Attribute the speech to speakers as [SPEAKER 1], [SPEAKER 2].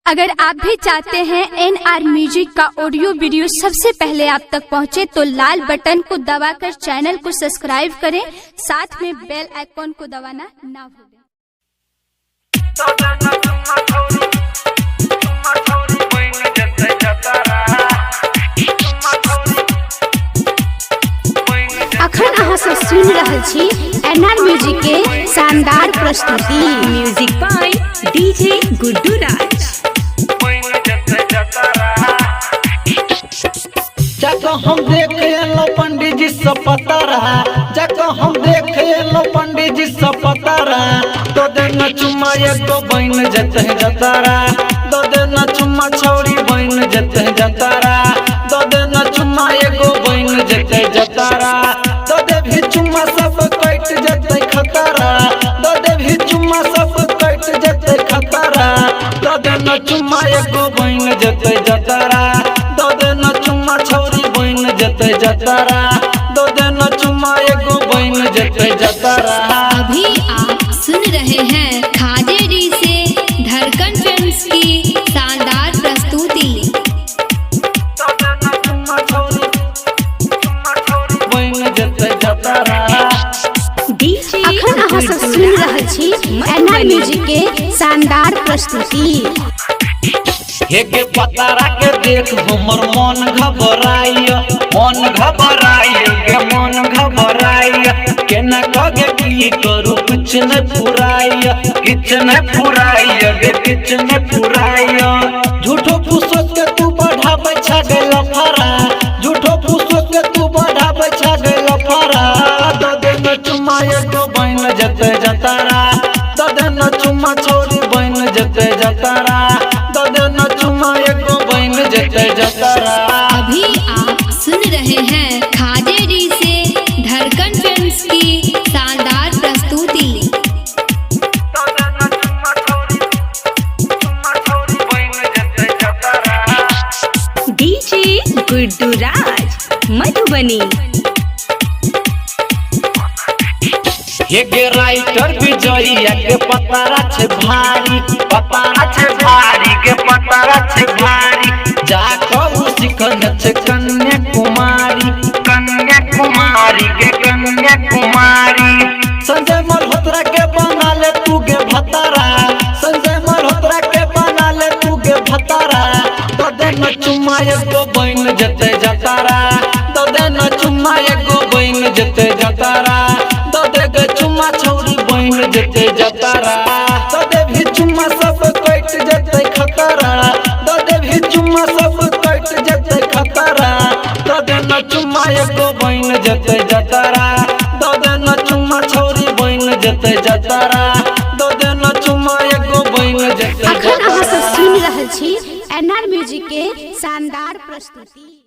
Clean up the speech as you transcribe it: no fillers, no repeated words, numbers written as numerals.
[SPEAKER 1] अगर आप भी चाहते हैं NR म्यूजिक का ऑडियो वीडियो सबसे पहले आप तक पहुंचे तो लाल बटन को दबाकर चैनल को सब्सक्राइब करें, साथ में बेल आइकॉन को दबाना ना भूलें। अखन अहाँ सब सुन रहल छी NR म्यूजिक के शानदार प्रस्तुति।
[SPEAKER 2] म्यूजिक बाय डीजे गुड्डू राज।
[SPEAKER 3] जाको हम देखे लो पंडित जी से पता रहा, जाको हम देखे लो पंडित जी से पता रहा। दो दिन चुम्मा एगो बन जते जतारा, दो दिन चुम्मा छौरी बन जते जतारा, दो दिन चुम्मा एगो बन जते जतारा। दो दे भी चुम्मा सब कट जते खतरा, दो दे भी चुम्मा सब कट जते खतरा। दो दिन चुम्मा एगो बन जते जतारा, दो दिन चुम्मा छौरी बन जते जतारा, दो दिन चुम्मा एगो बन जते जतारा।
[SPEAKER 2] अभी आप सुन रहे हैं खाजे डी से धड़कन फिल्म्स की शानदार प्रस्तुति।
[SPEAKER 3] दो दिन चुम्मा छौरी बन जते जतारा।
[SPEAKER 1] अखन अहाँ सब सुन रहल छी NR म्यूजिक के शानदार प्रस्तुति।
[SPEAKER 3] हेगे पतारा के देख हमर मन घबराइय, मन घबराइय के मन घबराइय। केना कगे की करू कुछ न पुराइय, किछ न पुराइय गे किछ न पुराइय। झूठो फुसो के तू बढ़ाबै छ गेल फरा, झूठो फुसो के तू बढ़ाबै छ गेल फरा। दो दिन चुम्मा एगो बन जते जतारा, दो दिन चुम्मा छौरी बन जते जतारा, दो दिन चुम्मा एगो बन जते जतारा।
[SPEAKER 2] अभी आप सुन रहे हैं खाजे डी से धड़कन फिल्म्स की शानदार प्रस्तुति।
[SPEAKER 3] दो दिन चुम्मा छौरी बन जते जतारा।
[SPEAKER 2] डीजे गुड्डू राज मधुबनी।
[SPEAKER 3] हेगे राइटर विजयिया के पतारा छे भारी, पतारा छे भारी के पतारा छे भारी। जाको सिखन छे कन्या कुमारी, कन्या कुमारी के कन्या कुमारी। संजय मल्होत्रा के बना ले तू गे भतारा, संजय मल्होत्रा के बना ले तू गे भतारा। दो दिन चुम्मा एगो बन जते जतारा, दो दिन चुम्मा एगो बन जते जतारा, दो दे चुम्मा छौरी बन जते जतारा। दो दे भी चुम्मा सब कट जते खतरा, दो दे भी चुम्मा सब कट जते खतरा। दो दिन चुम्मा एगो बन जते जतारा, दो दिन चुम्मा छौरी बन जते जतारा, दो दिन चुम्मा एगो बन जते
[SPEAKER 1] अखन अहाँ सब
[SPEAKER 3] जतारा।
[SPEAKER 1] सुन रहल छी NR म्यूजिक के शानदार प्रस्तुति।